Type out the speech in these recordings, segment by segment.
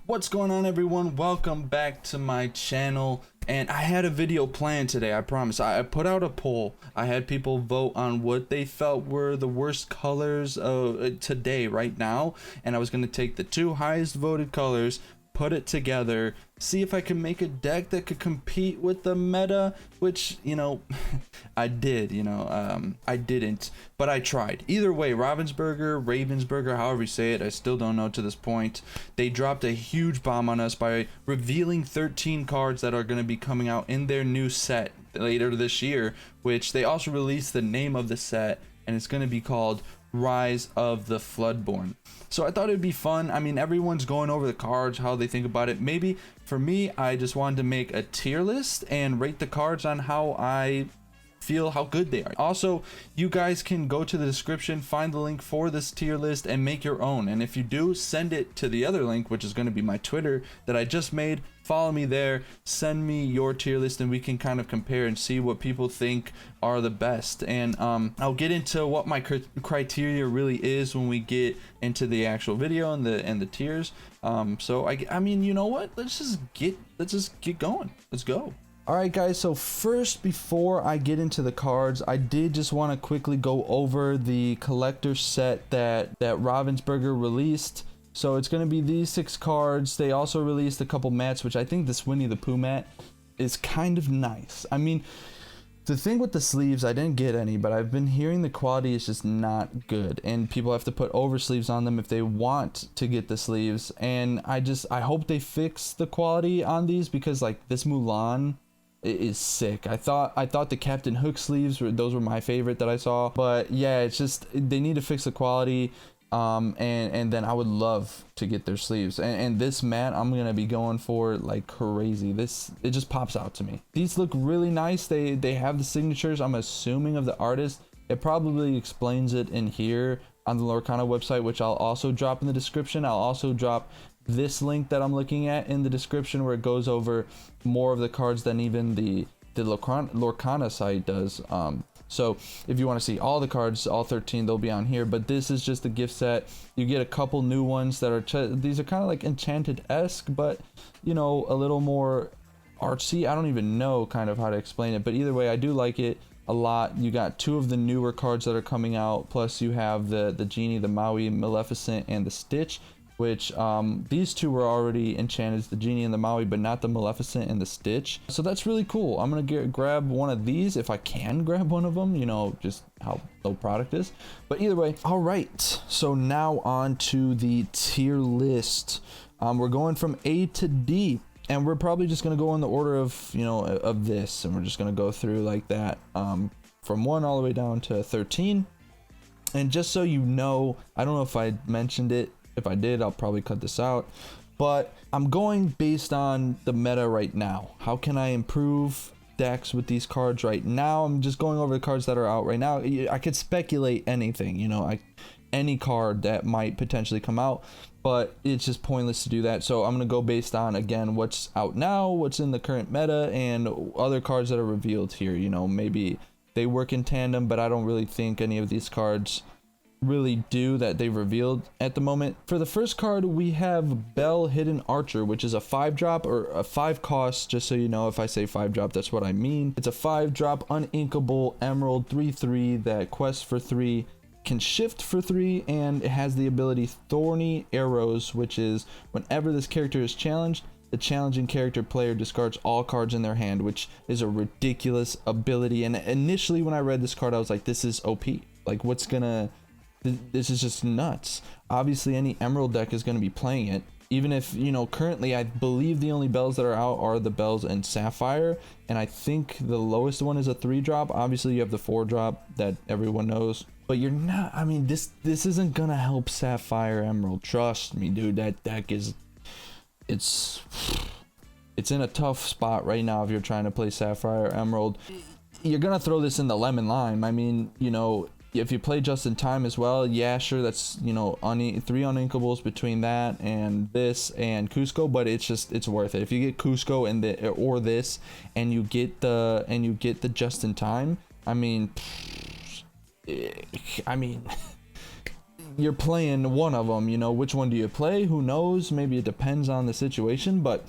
What's going on, everyone? Welcome back to my channel. And I had a video planned today, I promise. I put out a poll. I had people vote on what they felt were the worst colors today, right now. And I was going to take the two highest voted colors, put it together, see if I can make a deck that could compete with the meta, which, you know, I did, I didn't, but I tried. Either way, Ravensburger, however you say it, I still don't know to this point. They dropped a huge bomb on us by revealing 13 cards that are going to be coming out in their new set later this year, which they also released the name of the set, and it's going to be called Rise of the Floodborn. So I thought it'd be fun. I mean, everyone's going over the cards, how they think about it. Maybe for me, I just wanted to make a tier list and rate the cards on how I feel how good they are. Also, you guys can go to the description, find the link for this tier list and make your own. And if you do, send it to the other link, which is going to be my Twitter that I just made. Follow me there, send me your tier list, and we can kind of compare and see what people think are the best. And I'll get into what my criteria really is when we get into the actual video and the tiers. So I mean, you know what? Let's just get going. Let's go. Alright guys, so first, before I get into the cards, I did just want to quickly go over the collector set that Ravensburger released. So it's going to be these 6 cards. They also released a couple mats, which I think this Winnie the Pooh mat is kind of nice. I mean, the thing with the sleeves, I didn't get any, but I've been hearing the quality is just not good, and people have to put over sleeves on them if they want to get the sleeves. And I hope they fix the quality on these, because like this Mulan is sick. I thought the Captain Hook sleeves were my favorite that I saw, but yeah, it's just they need to fix the quality. And then I would love to get their sleeves, and this mat I'm gonna be going for like crazy. It just pops out to me. These look really nice. They have the signatures, I'm assuming, of the artist. It probably explains it in here on the Lorcana website, which I'll also drop in the description. I'll also drop this link that I'm looking at in the description, where it goes over more of the cards than even the Lorcana site does. So if you want to see all the cards, all 13, they'll be on here. But this is just a gift set. You get a couple new ones that are these are kind of like Enchanted-esque, but you know, a little more artsy. I don't even know kind of how to explain it, but either way, I do like it a lot. You got 2 of the newer cards that are coming out, plus you have the Genie, the Maui, Maleficent, and the Stitch, which these 2 were already enchanted, the Genie and the Maui, but not the Maleficent and the Stitch. So that's really cool. I'm gonna grab one of these if I can grab one of them, you know, just how the product is. But either way, all right, so now on to the tier list. We're going from A to D, and we're probably just gonna go in the order of, you know, of this, and we're just gonna go through like that, from 1 all the way down to 13. And just so you know, I don't know if I mentioned it. If I did, I'll probably cut this out, but I'm going based on the meta right now. How can I improve decks with these cards right now? I'm just going over the cards that are out right now. I could speculate anything, you know, any card that might potentially come out, but it's just pointless to do that. So I'm going to go based on, again, what's out now, what's in the current meta, and other cards that are revealed here. You know, maybe they work in tandem, but I don't really think any of these cards really do that they've revealed at the moment. For the first card, we have Bell Hidden Archer, which is a 5-drop, or a 5 cost, just so you know. If I say 5-drop, that's what I mean. It's a 5-drop uninkable emerald 3/3 that quests for 3, can shift for 3, and it has the ability Thorny Arrows, which is whenever this character is challenged, the challenging character player discards all cards in their hand, which is a ridiculous ability. And initially when I read this card, I was like, this is OP. Like, this is just nuts. Obviously any Emerald deck is going to be playing it, even if, you know, currently I believe the only bells that are out are the bells and Sapphire, and I think the lowest one is a 3-drop. Obviously you have the 4-drop that everyone knows, but you're not, I mean, this isn't gonna help Sapphire Emerald. Trust me, dude. That deck is, it's in a tough spot right now. If you're trying to play Sapphire Emerald, you're gonna throw this in the lemon lime. I mean, you know, if you play just in time as well, yeah, sure, that's, you know, 3 uninkables between that and this and Cusco, but it's worth it. If you get Cusco and this, and you get the just in time, I mean you're playing one of them. You know, which one do you play? Who knows? Maybe it depends on the situation, but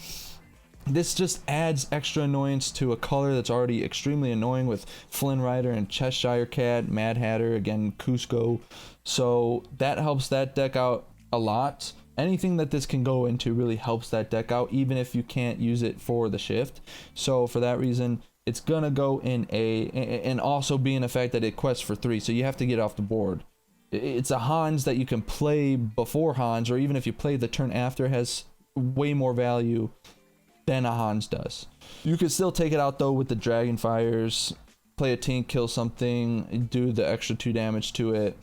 this just adds extra annoyance to a color that's already extremely annoying with Flynn Rider and Cheshire Cat, Mad Hatter, again, Cusco. So that helps that deck out a lot. Anything that this can go into really helps that deck out, even if you can't use it for the shift. So for that reason, it's gonna go in A, and also being the fact that it quests for 3, so you have to get off the board. It's a Hans that you can play before Hans, or even if you play the turn after, has way more value than a Hans does. You could still take it out though with the Dragon Fires, play a Tink, kill something, do the extra 2 damage to it,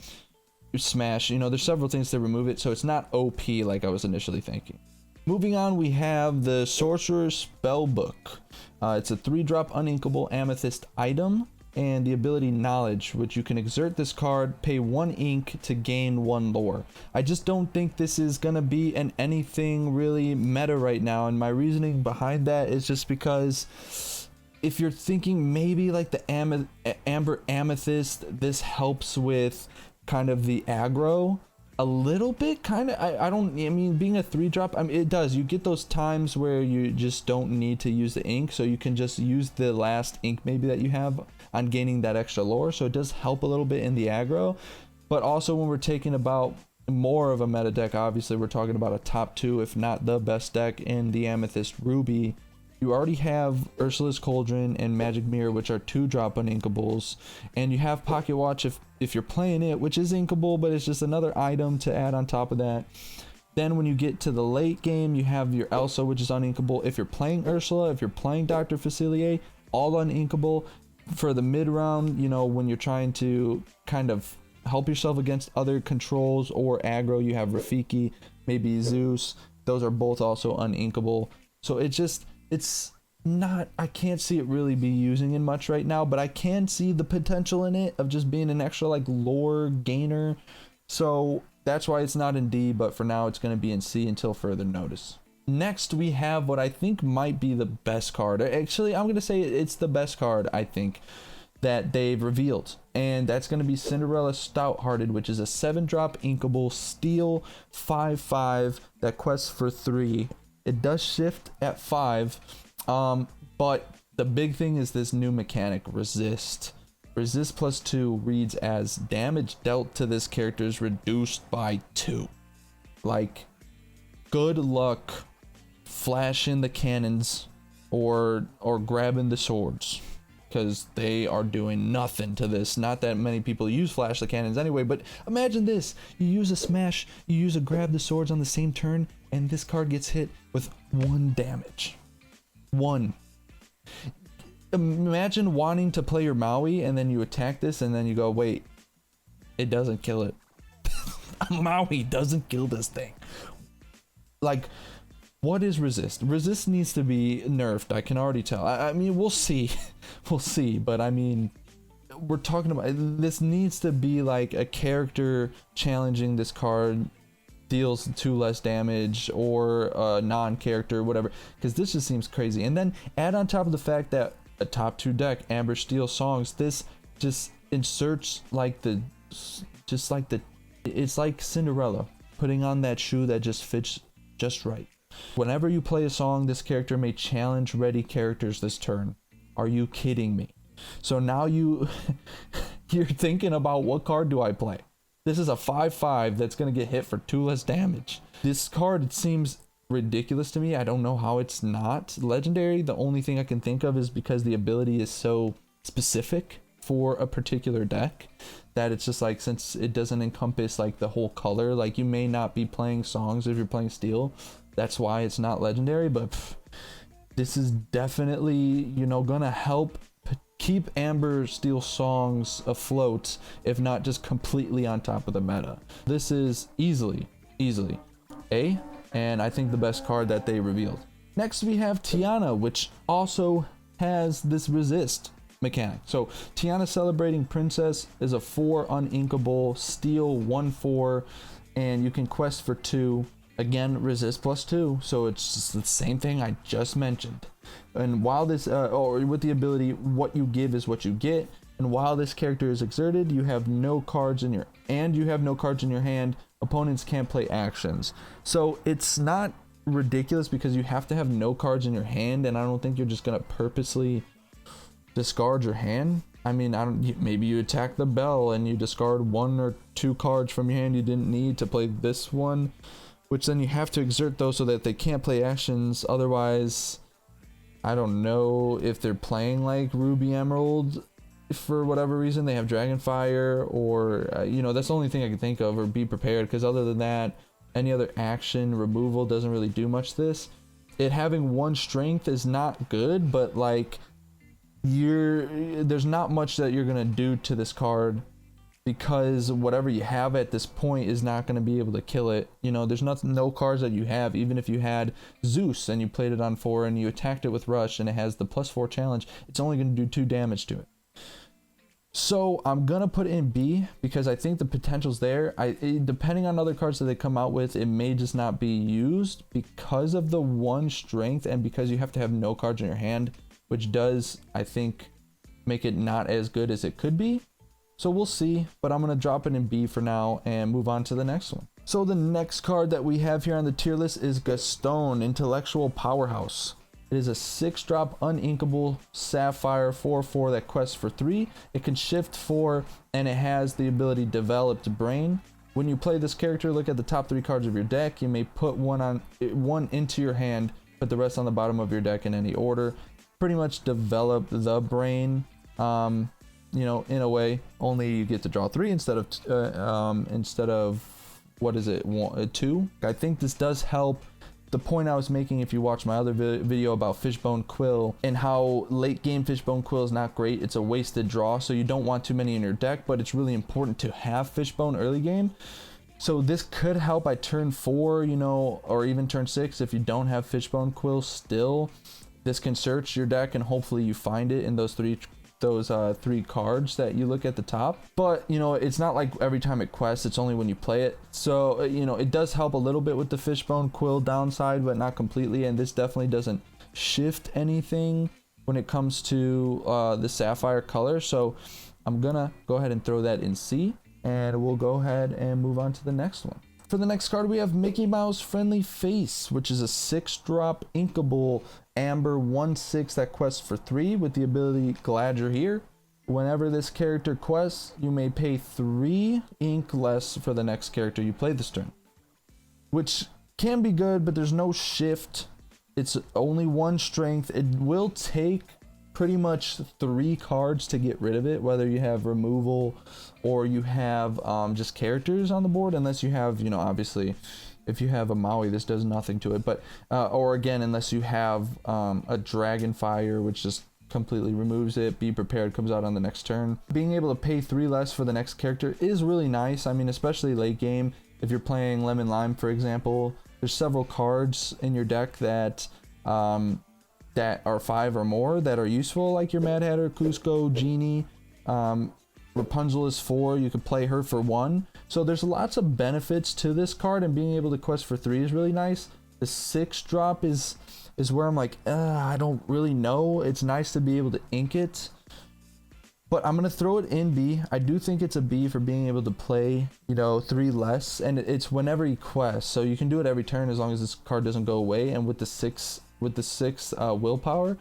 smash. You know, there's several things to remove it, so it's not OP like I was initially thinking. Moving on, we have the Sorcerer's Spellbook. It's a 3-drop uninkable amethyst item, and the ability Knowledge, which you can exert this card, pay 1 ink to gain 1 lore. I just don't think this is gonna be an anything really meta right now, and my reasoning behind that is just because if you're thinking maybe like the Amber Amethyst, this helps with kind of the aggro a little bit, kind of. I mean, being a 3-drop, I mean, it does. You get those times where you just don't need to use the ink, so you can just use the last ink maybe that you have on gaining that extra lore, so it does help a little bit in the aggro. But also when we're taking about more of a meta deck, obviously we're talking about a top 2, if not the best deck in the Amethyst Ruby. You already have Ursula's Cauldron and Magic Mirror, which are 2-drop uninkables, and you have Pocket Watch if you're playing it, which is inkable, but it's just another item to add on top of that. Then when you get to the late game, you have your Elsa, which is uninkable. If you're playing Ursula, if you're playing Dr. Facilier, all uninkable. For the mid round, you know, when you're trying to kind of help yourself against other controls or aggro, you have Rafiki, maybe Zeus. Those are both also uninkable. So it's not, I can't see it really be using it much right now, but I can see the potential in it of just being an extra like lore gainer. So that's why it's not in D, but for now it's going to be in C until further notice. Next, we have what I think might be the best card. Actually, I'm going to say it's the best card, I think, that they've revealed. And that's going to be Cinderella Stouthearted, which is a 7-drop inkable steel 5/5 that quests for 3. It does shift at 5, but the big thing is this new mechanic, Resist. Resist plus 2 reads as damage dealt to this character is reduced by 2. Like, good luck flashing the cannons or grabbing the swords, because they are doing nothing to this. Not that many people use flash the cannons anyway, but imagine this. You use a smash, you use a grab the swords on the same turn, and this card gets hit with 1 damage. 1. Imagine wanting to play your Maui and then you attack this and then you go, wait, it doesn't kill it. Maui doesn't kill this thing. Like, what is Resist? Resist needs to be nerfed, I can already tell. I mean, we'll see. We'll see, but I mean, we're talking about, this needs to be like a character challenging this card deals 2 less damage, or a non-character, whatever, because this just seems crazy. And then add on top of the fact that a top 2 deck, Amber Steel Songs, this just inserts like it's like Cinderella putting on that shoe that just fits just right. Whenever you play a song, this character may challenge ready characters this turn. Are you kidding me? So now you're thinking about, what card do I play? This is a 5/5 that's going to get hit for 2 less damage. This card, it seems ridiculous to me. I don't know how it's not legendary. The only thing I can think of is because the ability is so specific for a particular deck that it's just like, since it doesn't encompass like the whole color, like you may not be playing songs if you're playing steel. That's why it's not legendary, but this is definitely, you know, gonna help keep Amber Steel Songs afloat, if not just completely on top of the meta. This is easily A, and I think the best card that they revealed. Next we have Tiana, which also has this resist mechanic. So Tiana Celebrating Princess is a 4 uninkable steel 1/4, and you can quest for 2. Again, resist plus 2, so it's just the same thing I just mentioned. And while this, or with the ability, what you give is what you get, and while this character is exerted, you have no cards in your hand. Opponents can't play actions. So it's not ridiculous because you have to have no cards in your hand, and I don't think you're just gonna purposely discard your hand. I mean, maybe you attack the bell and you discard 1 or 2 cards from your hand you didn't need to play this one, which then you have to exert those so that they can't play actions. Otherwise, I don't know if they're playing like Ruby Emerald for whatever reason. They have Dragonfire, or that's the only thing I can think of, or Be Prepared, because other than that, any other action removal doesn't really do much. It having 1 strength is not good, but like there's not much that you're gonna do to this card, because whatever you have at this point is not going to be able to kill it. There's no cards that you have. Even if you had Zeus and you played it on 4 and you attacked it with Rush and it has the +4 challenge, it's only going to do 2 damage to it. So I'm going to put it in B because I think the potential's there. Depending on other cards that they come out with, it may just not be used because of the 1 strength and because you have to have no cards in your hand, which does, I think, make it not as good as it could be. So we'll see, but I'm going to drop it in B for now and move on to the next one. So the next card that we have here on the tier list is Gaston, Intellectual Powerhouse. It is a 6-drop uninkable Sapphire 4/4 that quests for 3. It can shift 4 and it has the ability Developed Brain. When you play this character, look at the top 3 cards of your deck. You may put one into your hand, put the rest on the bottom of your deck in any order. Pretty much develop the brain. In a way, only you get to draw 3 instead of what is it, 2. I think this does help the point I was making if you watch my other video about Fishbone Quill and how late game Fishbone Quill is not great. It's a wasted draw, so you don't want too many in your deck, but it's really important to have Fishbone early game. So this could help by turn 4, or even turn 6 if you don't have Fishbone Quill still. This can search your deck and hopefully you find it in those 3 cards that you look at the top. But it's not like every time it quests, it's only when you play it. So it does help a little bit with the Fishbone Quill downside, but not completely. And this definitely doesn't shift anything when it comes to the Sapphire color. So I'm gonna go ahead and throw that in C, and we'll go ahead and move on to the next one. For the next card, we have Mickey Mouse Friendly Face, which is a 6-drop inkable Amber 1/6 that quests for 3 with the ability Glad You're Here. Whenever this character quests, you may pay 3 ink less for the next character you play this turn, which can be good, but there's no shift. It's only 1 strength. It will take pretty much 3 cards to get rid of it, whether you have removal or you have just characters on the board, unless you have, obviously if you have a Maui, this does nothing to it, but or again, unless you have a Dragonfire, which just completely removes it. Be Prepared comes out on the next turn. Being able to pay 3 less for the next character is really nice. I mean, especially late game, if you're playing Lemon Lime, for example, there's several cards in your deck that that are 5 or more that are useful, like your Mad Hatter, Cusco, Genie. Rapunzel is 4, you could play her for 1. So there's lots of benefits to this card, and being able to quest for 3 is really nice. The 6-drop is where I'm like, I don't really know. It's nice to be able to ink it, but I'm gonna throw it in B. I do think it's a B for being able to play 3 less, and it's whenever you quest, so you can do it every turn as long as this card doesn't go away. And with the 6 willpower,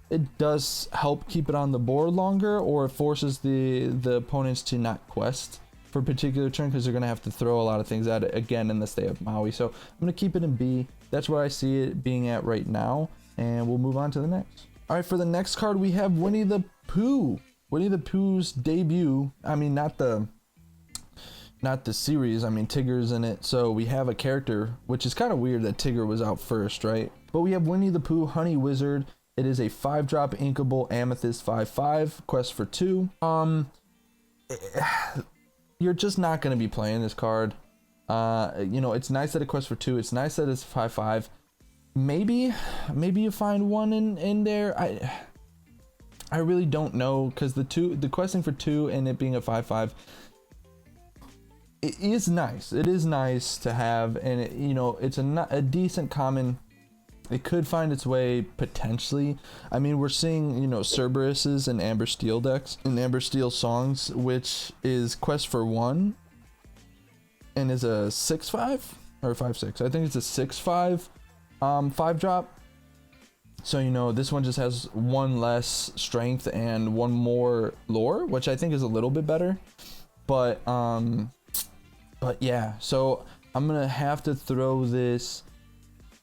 it does help keep it on the board longer, or it forces the opponents to not quest for a particular turn, because they're going to have to throw a lot of things at it again unless they have Maui. So I'm going to keep it in B. That's where I see it being at right now, and we'll move on to the next. All right, for the next card we have Winnie the Pooh. Winnie the Pooh's debut. I mean, not the series. I mean, Tigger's in it, so we have a character, which is kind of weird that Tigger was out first, right? But we have Winnie the Pooh Honey Wizard. It is a 5-drop inkable Amethyst 5/5 quest for 2. You're just not going to be playing this card. It's nice that it quests for 2. It's nice that it's 5/5. Maybe you find one in there. I really don't know, because the questing for 2 and it being a 5/5, it is nice. It is nice to have, and it's a decent common It could find its way potentially. I mean, we're seeing, you know, Cerberus's and Amber Steel decks and Amber Steel songs, which is quest for 1 and is a 6/5 or 5/6. I think it's a 6/5 5-drop. So, you know, this one just has 1 less strength and 1 more lore, which I think is a little bit better. But yeah, so I'm gonna have to throw this.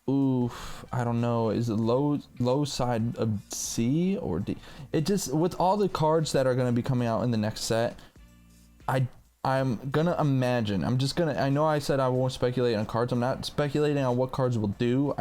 Oof, I don't know. Is it low side of C or D? It just, with all the cards that are gonna be coming out in the next set, I'm gonna imagine. I know I said I won't speculate on cards. I'm not speculating on what cards will do.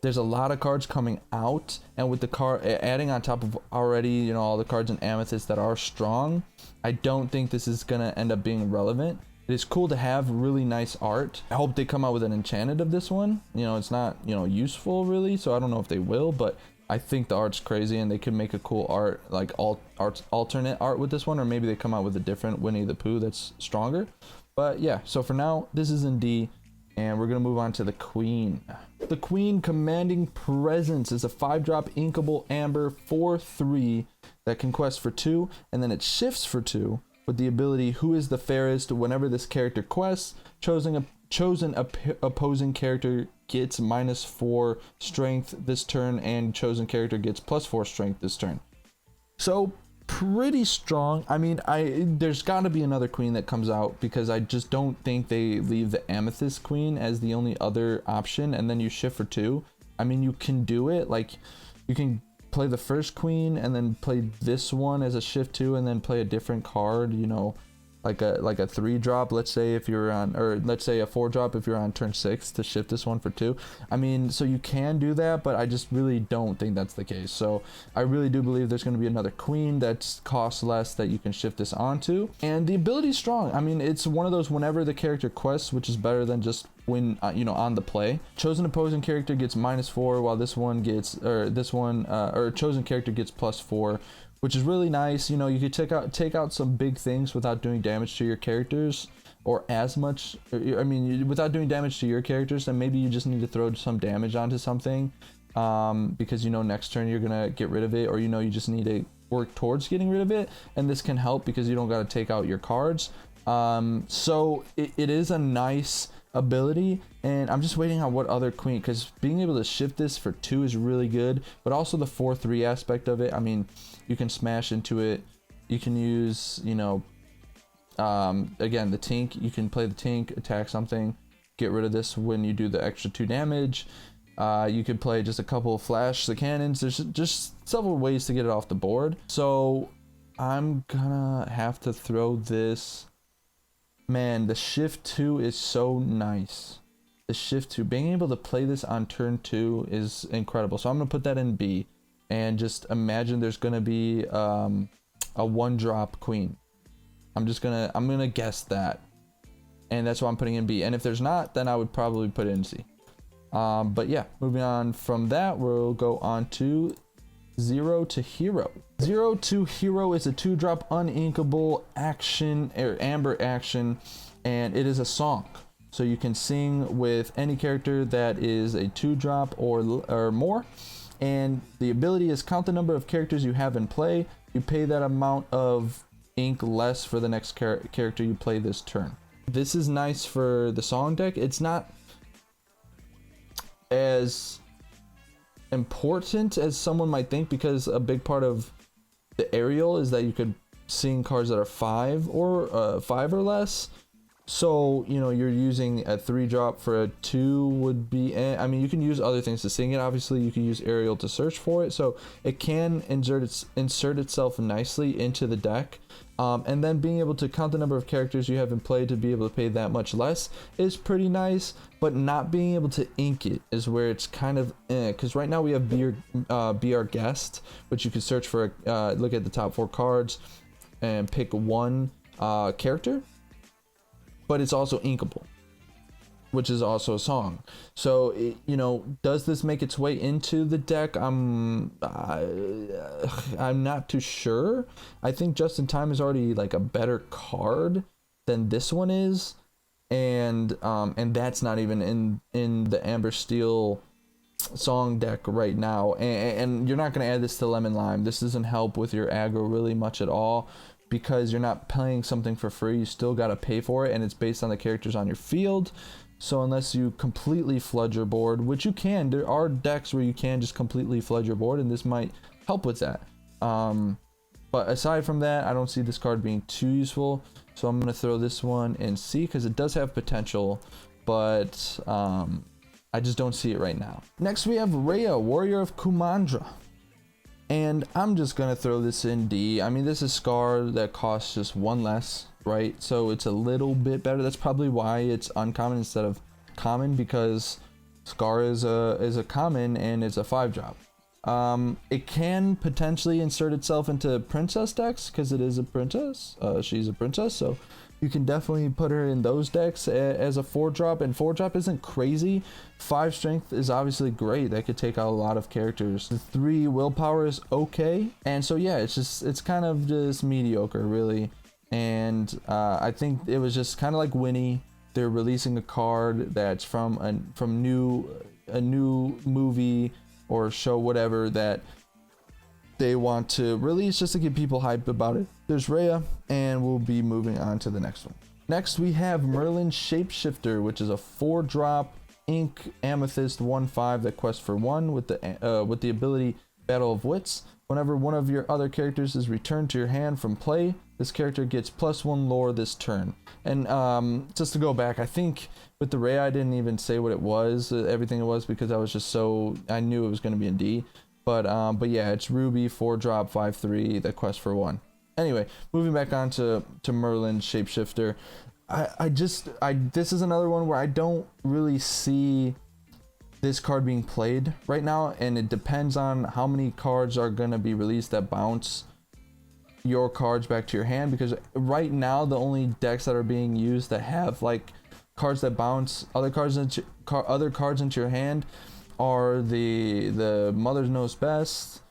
There's a lot of cards coming out, and with the card adding on top of already, you know, all the cards in Amethyst that are strong, I don't think this is gonna end up being relevant. It is cool to have really nice art. I hope they come out with an enchanted of this one. You know, it's not, you know, useful really, so I don't know if they will, but I think the art's crazy and they could make a cool art, like alternate art with this one, or maybe they come out with a different Winnie the Pooh that's stronger. But yeah, so for now, this is in D, and we're gonna move on to the Queen. The Queen Commanding Presence is a 5-drop inkable amber 4/3 that can quest for 2, and then it shifts for 2. With the ability Who is the Fairest. Whenever this character quests, chosen opposing character gets -4 strength this turn, and chosen character gets +4 strength this turn. So pretty strong. I mean, there's got to be another queen that comes out, because I just don't think they leave the Amethyst Queen as the only other option, and then you shift for 2. I mean, you can do it, like you can play the first queen and then play this one as a shift 2, and then play a different card, you know, like a 3-drop, let's say, if you're on, or let's say a 4-drop if you're on turn 6 to shift this one for 2. I mean, so you can do that, but I just really don't think that's the case. So I really do believe there's going to be another queen that costs less that you can shift this onto, and the ability's strong. I mean, it's one of those whenever the character quests, which is better than just when you know, on the play. Chosen opposing character gets -4, while this one gets, or chosen character gets +4, which is really nice. You know, you could take out some big things without doing damage to your characters, or as much. I mean, without doing damage to your characters, then maybe you just need to throw some damage onto something, because you know next turn you're gonna get rid of it, or you know you just need to work towards getting rid of it, and this can help because you don't got to take out your cards. So it is a nice ability, and I'm just waiting on what other queen, because being able to shift this for 2 is really good, but also the 4/3 aspect of it. I mean, you can smash into it. You can use, you know, again, the Tink. You can play the Tink, attack something, get rid of this when you do the extra 2 damage. You could play just a couple of flash the cannons. There's just several ways to get it off the board. So I'm gonna have to throw this. Man, the shift 2 is so nice. The shift 2, being able to play this on turn 2 is incredible. So I'm gonna put that in B, and just imagine there's gonna be a 1-drop queen. I'm gonna guess that, and that's why I'm putting in B. And if there's not, then I would probably put it in C. But yeah, moving on from that, we'll go on to Zero to Hero. Zero to Hero is a 2-drop uninkable action, or amber action, and it is a song. So you can sing with any character that is a 2-drop or more. And the ability is count the number of characters you have in play. You pay that amount of ink less for the next character you play this turn. This is nice for the song deck. It's not as important as someone might think, because a big part of the aerial is that you could sing cards that are 5 or less. So, you know, you're using a 3-drop for a 2 would be, I mean, you can use other things to sing it. Obviously, you can use aerial to search for it. So it can insert itself nicely into the deck. And then being able to count the number of characters you have in play to be able to pay that much less is pretty nice. But not being able to ink it is where it's kind of, because right now we have Be Our Guest, which you can search for, look at the top 4 cards and pick 1 character. But it's also inkable, which is also a song. So, you know, does this make its way into the deck? I'm not too sure. I think Just in Time is already like a better card than this one is, and that's not even in the Amber Steel song deck right now, and you're not going to add this to Lemon Lime. This doesn't help with your aggro really much at all, because you're not playing something for free. You still got to pay for it, and it's based on the characters on your field. So unless you completely flood your board, which you can, there are decks where you can just completely flood your board, and this might help with that. But aside from that, I don't see this card being too useful, so I'm going to throw this one in C because it does have potential, but I just don't see it right now. Next we have Rhea, Warrior of Kumandra. And I'm just gonna throw this in D. I mean, this is Scar that costs just one less, right? So it's a little bit better. That's probably why it's uncommon instead of common, because Scar is a common and it's a 5-drop. It can potentially insert itself into princess decks because it is a princess. She's a princess, so you can definitely put her in those decks as a 4-drop, and 4-drop isn't crazy. 5 strength is obviously great. That could take out a lot of characters. The 3 willpower is okay, and so yeah, it's kind of just mediocre really. And I think it was just kind of like Winnie. They're releasing a card that's from a new movie or show, whatever, that they want to release just to get people hyped about it. There's Rhea, and we'll be moving on to the next one. Next we have Merlin Shapeshifter, which is a 4-drop ink amethyst 1/5 that quests for 1 with the ability Battle of Wits. Whenever one of your other characters is returned to your hand from play, this character gets +1 lore this turn. And just to go back, I think with the Rhea I didn't even say what it was, everything it was, because I knew it was going to be in D. But yeah, it's Ruby, 4-drop, 5/3 that quest for 1. Anyway, moving back on to Merlin Shapeshifter. This is another one where I don't really see this card being played right now, and it depends on how many cards are going to be released that bounce your cards back to your hand, because right now the only decks that are being used that have like cards that bounce other cards into your hand are the Mother Knows Best,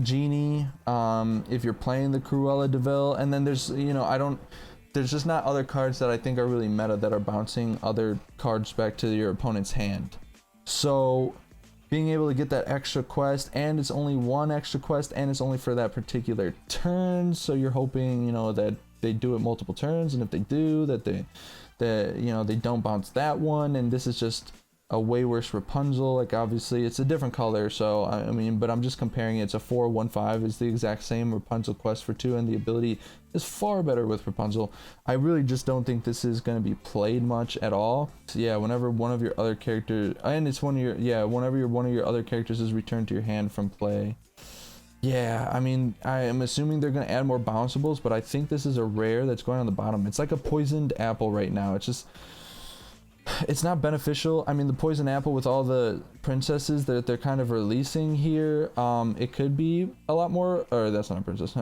Genie, if you're playing the Cruella de Vil, and then there's, there's just not other cards that I think are really meta that are bouncing other cards back to your opponent's hand. So being able to get that extra quest, and it's only one extra quest, and it's only for that particular turn, so you're hoping, that they do it multiple turns, and if they do, that they don't bounce that one, and this is just a way worse Rapunzel. Like, obviously it's a different color, so I mean, but I'm just comparing it. It's a 4/1/5, it's the exact same Rapunzel quest for 2, and the ability is far better with Rapunzel. I really just don't think this is going to be played much at all. So yeah, whenever one of your other characters, and it's whenever one of your other characters is returned to your hand from play. Yeah, I mean, I am assuming they're going to add more bounceables, but I think this is a rare that's going on the bottom. It's like a poisoned apple right now. It's not beneficial. I mean, the poison apple with all the princesses that they're kind of releasing here, it could be a lot more, or that's not a princess,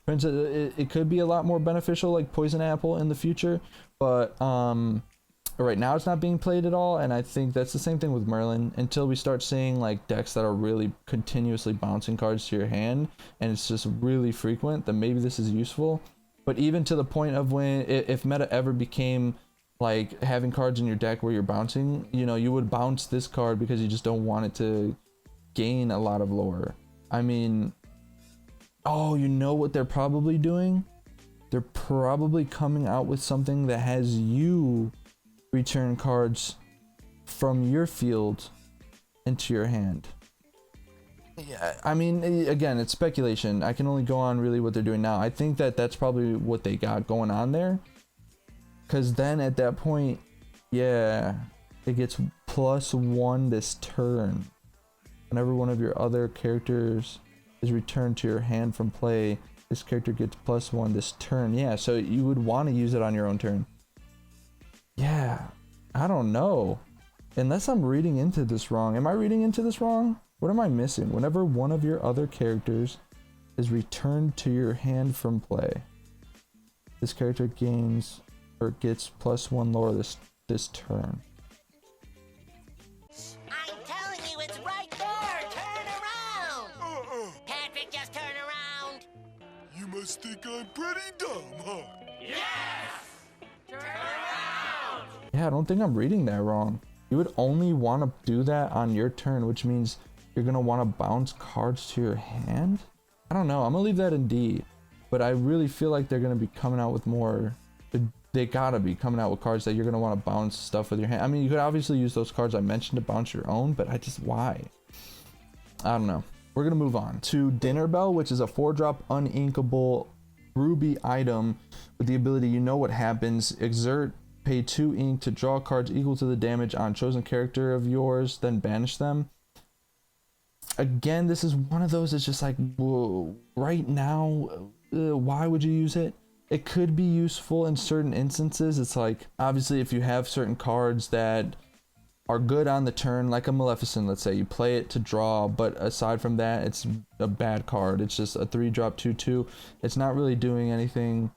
princess. It could be a lot more beneficial, like poison apple in the future, but right now it's not being played at all. And I think that's the same thing with Merlin until we start seeing like decks that are really continuously bouncing cards to your hand, and it's just really frequent, then maybe this is useful. But even to the point of when, if meta ever became like having cards in your deck where you're bouncing, you would bounce this card because you just don't want it to gain a lot of lore. I mean, oh, you know what they're probably doing? They're probably coming out with something that has you return cards from your field into your hand. Yeah, I mean, again, it's speculation. I can only go on really what they're doing now. I think that that's probably what they got going on there. Because then at that point, yeah, it gets +1 this turn. Whenever one of your other characters is returned to your hand from play, this character gets +1 this turn. Yeah, so you would want to use it on your own turn. Yeah, I don't know. Unless I'm reading into this wrong. Am I reading into this wrong? What am I missing? Whenever one of your other characters is returned to your hand from play, this character gains or gets +1 lore this turn. I'm telling you, it's right there. Turn around. Patrick, just turn around. You must think I'm pretty dumb, huh? Yes. Turn around. Yeah, I don't think I'm reading that wrong. you would only want to do that on your turn, which means you're going to want to bounce cards to your hand. I don't know. I'm going to leave that in D, but I really feel like they're going to be coming out with more. They gotta be coming out with cards that you're going to want to bounce stuff with your hand. I mean, you could obviously use those cards I mentioned to bounce your own, but why? I don't know. We're going to move on to Dinner Bell, which is a 4-drop uninkable ruby item with the ability, you know what happens, exert, pay 2 ink to draw cards equal to the damage on chosen character of yours, then banish them. Again, this is one of those that's just like, whoa, right now, why would you use it? It could be useful in certain instances. It's like, obviously, if you have certain cards that are good on the turn, like a Maleficent, let's say, you play it to draw, but aside from that, it's a bad card. It's just a 3-drop 2/2. It's not really doing anything.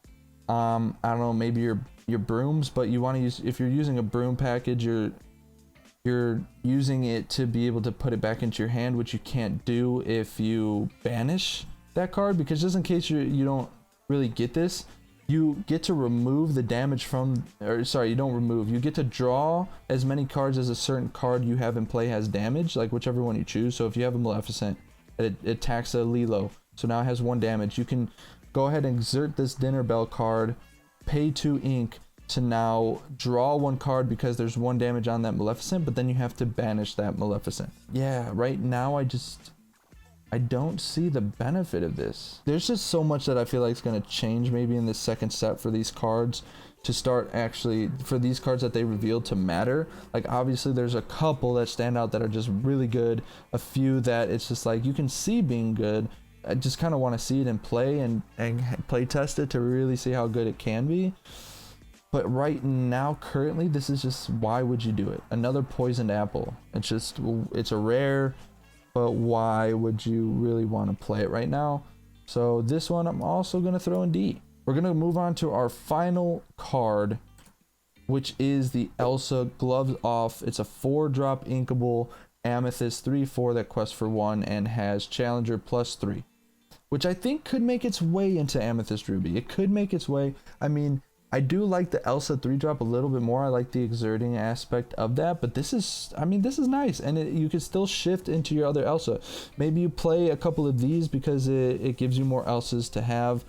I don't know, maybe your brooms, but you want to use, if you're using a broom package, you're using it to be able to put it back into your hand, which you can't do if you banish that card, because just in case you don't really get this, you get to remove the damage from, or sorry, you don't remove, you get to draw as many cards as a certain card you have in play has damage, like whichever one you choose. So if you have a Maleficent, it attacks a Lilo, so now it has 1 damage. You can go ahead and exert this Dinner Bell card, pay 2 ink to now draw 1 card because there's 1 damage on that Maleficent, but then you have to banish that Maleficent. Yeah, right now I don't see the benefit of this. There's just so much that I feel like is going to change maybe in the second set for these cards to start actually, for these cards that they revealed to matter. Like obviously there's a couple that stand out that are just really good, a few that it's just like you can see being good. I just kind of want to see it in play and play test it to really see how good it can be. But right now, currently, this is just, why would you do it? Another poisoned apple. It's a rare, but why would you really want to play it right now? So this one I'm also going to throw in D. We're going to move on to our final card, which is the Elsa Gloves Off. It's a 4-drop inkable Amethyst 3/4 that quests for 1 and has Challenger +3, which I think could make its way into Amethyst Ruby. It could make its way. I mean, I do like the Elsa 3-drop a little bit more. I like the exerting aspect of that, but this is, I mean, this is nice, and you can still shift into your other Elsa. Maybe you play a couple of these because it gives you more Elsas to have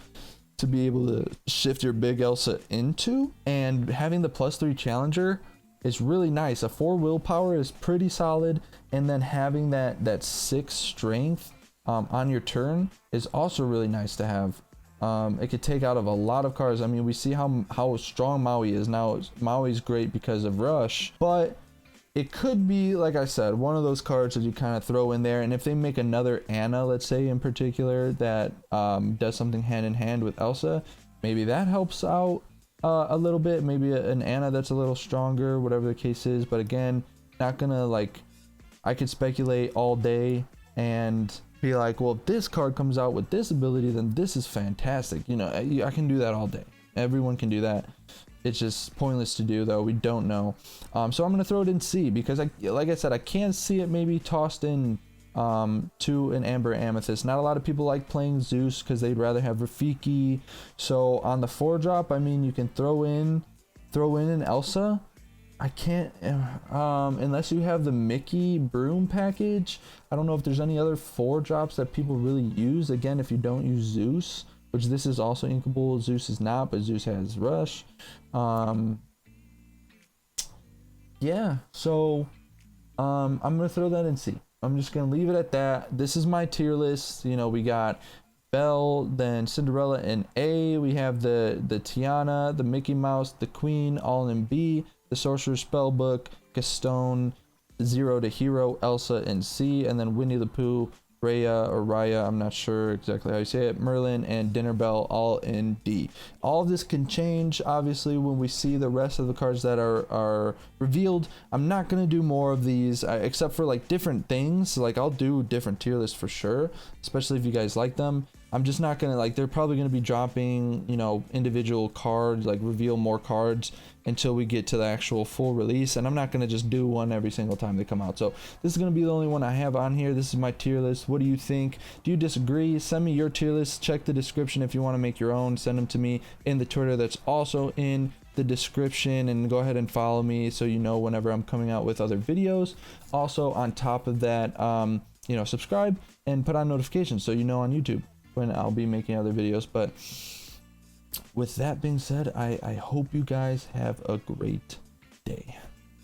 to be able to shift your big Elsa into, and having the +3 Challenger is really nice. A 4 willpower is pretty solid, and then having that 6 strength on your turn is also really nice to have. It could take out of a lot of cards. I mean, we see how strong Maui is now. Maui's great because of Rush, but it could be, like I said, one of those cards that you kind of throw in there. And if they make another Anna, let's say in particular, that does something hand in hand with Elsa, maybe that helps out a little bit. Maybe an Anna that's a little stronger, whatever the case is. But again, not gonna, like, I could speculate all day and be like, well, if this card comes out with this ability, then this is fantastic. You know, I can do that all day. Everyone can do that. It's just pointless to do, though. We don't know. So I'm going to throw it in C because, like I said, I can see it maybe tossed in to an Amber Amethyst. Not a lot of people like playing Zeus because they'd rather have Rafiki. So on the 4-drop, I mean, you can throw in an Elsa. I can't, unless you have the Mickey Broom package. I don't know if there's any other 4-drops that people really use. Again, if you don't use Zeus, which this is also inkable, Zeus is not, but Zeus has Rush. Yeah, so I'm gonna throw that in C. I'm just gonna leave it at that. This is my tier list. You know, we got Belle, then Cinderella in A. We have the Tiana, the Mickey Mouse, the Queen, all in B. The Sorcerer's Spellbook, Gaston, Zero to Hero, Elsa in C, and then Winnie the Pooh, Raya, I'm not sure exactly how you say it, Merlin, and Dinner Bell all in D. All of this can change, obviously, when we see the rest of the cards that are revealed. I'm not going to do more of these, except for, like, different things. Like, I'll do different tier lists for sure, especially if you guys like them. I'm just not going to, like, they're probably going to be dropping, you know, individual cards, like, reveal more cards until we get to the actual full release, and I'm not going to just do one every single time they come out. So this is going to be the only one I have on here. This is my tier list. What do you think? Do you disagree? Send me your tier list. Check the description if you want to make your own. Send them to me in the Twitter that's also in the description and go ahead and follow me so you know whenever I'm coming out with other videos. Also, on top of that, you know, subscribe and put on notifications so you know on YouTube when I'll be making other videos. But with that being said, I hope you guys have a great day.